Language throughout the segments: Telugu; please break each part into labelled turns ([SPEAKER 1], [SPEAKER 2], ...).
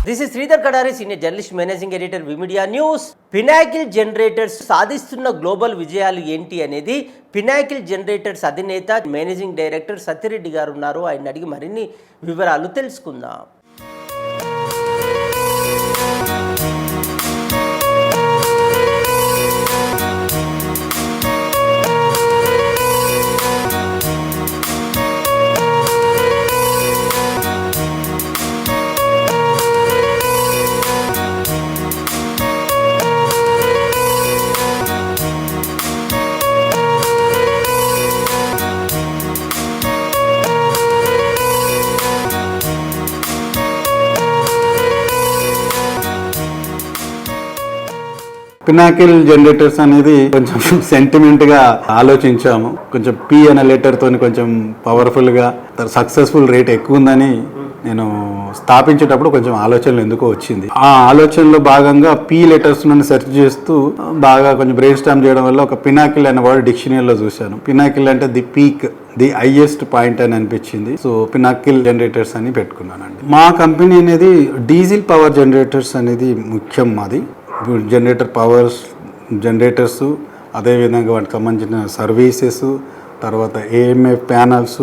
[SPEAKER 1] This is Sridhar Kadari, senior journalist, managing editor, V Media news. Pinnacle generators సాధిస్తున్న గ్లోబల్ విజయాలు ఏంటి అనేది పినాకిల్ జనరేటర్స్ అధినేత, మేనేజింగ్ డైరెక్టర్ సత్యరెడ్డి గారు ఉన్నారు. ఆయన అడిగి మరిన్ని వివరాలు తెలుసుకుందాం.
[SPEAKER 2] పినాకిల్ జనరేటర్స్ అనేది కొంచెం సెంటిమెంట్గా ఆలోచించాము. కొంచెం పి అనే లెటర్తో కొంచెం పవర్ఫుల్గా సక్సెస్ఫుల్ రేట్ ఎక్కువ ఉందని నేను స్థాపించేటప్పుడు కొంచెం ఆలోచనలు ఎందుకో వచ్చింది. ఆ ఆలోచనలో భాగంగా పి లెటర్స్ నుండి సెర్చ్ చేస్తూ బాగా కొంచెం బ్రెయిన్ స్టార్మ్ చేయడం వల్ల ఒక పినాకిల్ అనే వర్డ్ డిక్షనరీలో చూశాను. పినాకిల్ అంటే the peak, the highest point అని అనిపించింది. సో పినాకిల్ జనరేటర్స్ అని పెట్టుకున్నానండి. మా కంపెనీ అనేది డీజిల్ పవర్ జనరేటర్స్ అనేది ముఖ్యం. మాది జనరేటర్ పవర్స్, జనరేటర్స్, అదేవిధంగా వాటికి సంబంధించిన సర్వీసెస్, తర్వాత AMF panels,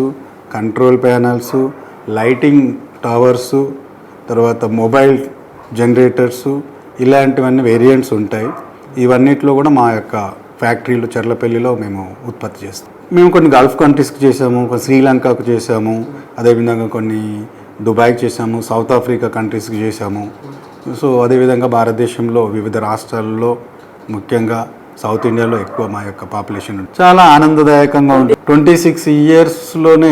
[SPEAKER 2] control panels, lighting towers, తర్వాత మొబైల్ జనరేటర్స్, ఇలాంటివన్నీ వేరియంట్స్ ఉంటాయి. ఇవన్నిట్లో కూడా మా యొక్క ఫ్యాక్టరీలో చెర్లపల్లిలో మేము ఉత్పత్తి చేస్తాం. మేము కొన్ని గల్ఫ్ కంట్రీస్కి చేసాము, కొన్ని శ్రీలంకకు చేసాము, అదేవిధంగా కొన్ని దుబాయ్కి చేసాము, సౌత్ ఆఫ్రికా కంట్రీస్కి చేసాము. సో అదేవిధంగా భారతదేశంలో వివిధ రాష్ట్రాల్లో, ముఖ్యంగా సౌత్ ఇండియాలో ఎక్కువ మా యొక్క పాపులేషన్ ఉంది. చాలా ఆనందదాయకంగా ఉంది. 26 ఇయర్స్లోనే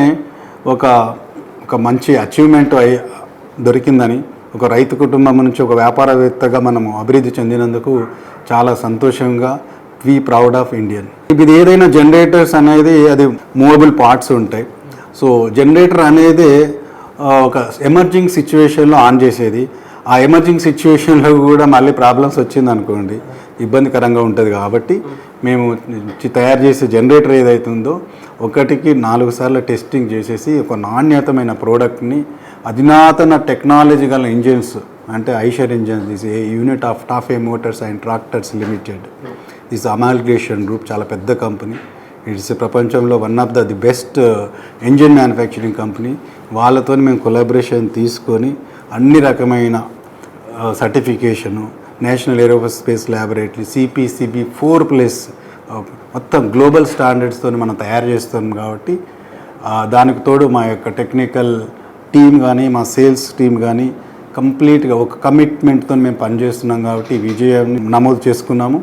[SPEAKER 2] ఒక మంచి అచీవ్మెంట్ దొరికిందని, ఒక రైతు కుటుంబం నుంచి ఒక వ్యాపారవేత్తగా మనము అభివృద్ధి చెందినందుకు చాలా సంతోషంగా, వి ప్రౌడ్ ఆఫ్ ఇండియన్. ఇది ఏదైనా జనరేటర్స్ అనేది అది మూవబుల్ పార్ట్స్ ఉంటాయి. సో జనరేటర్ అనేది ఒక ఎమర్జింగ్ సిచ్యువేషన్లో ఆన్ చేసేది. ఆ ఎమర్జింగ్ సిచ్యువేషన్లో కూడా మళ్ళీ ప్రాబ్లమ్స్ వచ్చింది అనుకోండి, ఇబ్బందికరంగా ఉంటుంది. కాబట్టి మేము తయారు చేసే జనరేటర్ ఏదైతుందో ఒకటికి 4 సార్లు టెస్టింగ్ చేసేసి ఒక నాణ్యతమైన ప్రోడక్ట్ని అధునాతన టెక్నాలజీ గల ఇంజిన్స్, అంటే Eicher engines, this a unit of TAFE motors and tractors limited, this amalgamation group, చాలా పెద్ద కంపెనీ. ఇట్స్ ప్రపంచంలో one of the best engine manufacturing company. వాళ్ళతో మేము కొలాబరేషన్ తీసుకొని అన్ని రకమైన certification, national aerospace laboratory, CPCB 4+ మొత్తం గ్లోబల్ స్టాండర్డ్స్తో మనం తయారు చేస్తాం. కాబట్టి దానికి తోడు మా యొక్క టెక్నికల్ టీమ్ కానీ, మా సేల్స్ టీమ్ కానీ కంప్లీట్గా ఒక కమిట్మెంట్తో మేము పనిచేస్తున్నాం. కాబట్టి విజయాన్ని నమోదు చేసుకున్నాము.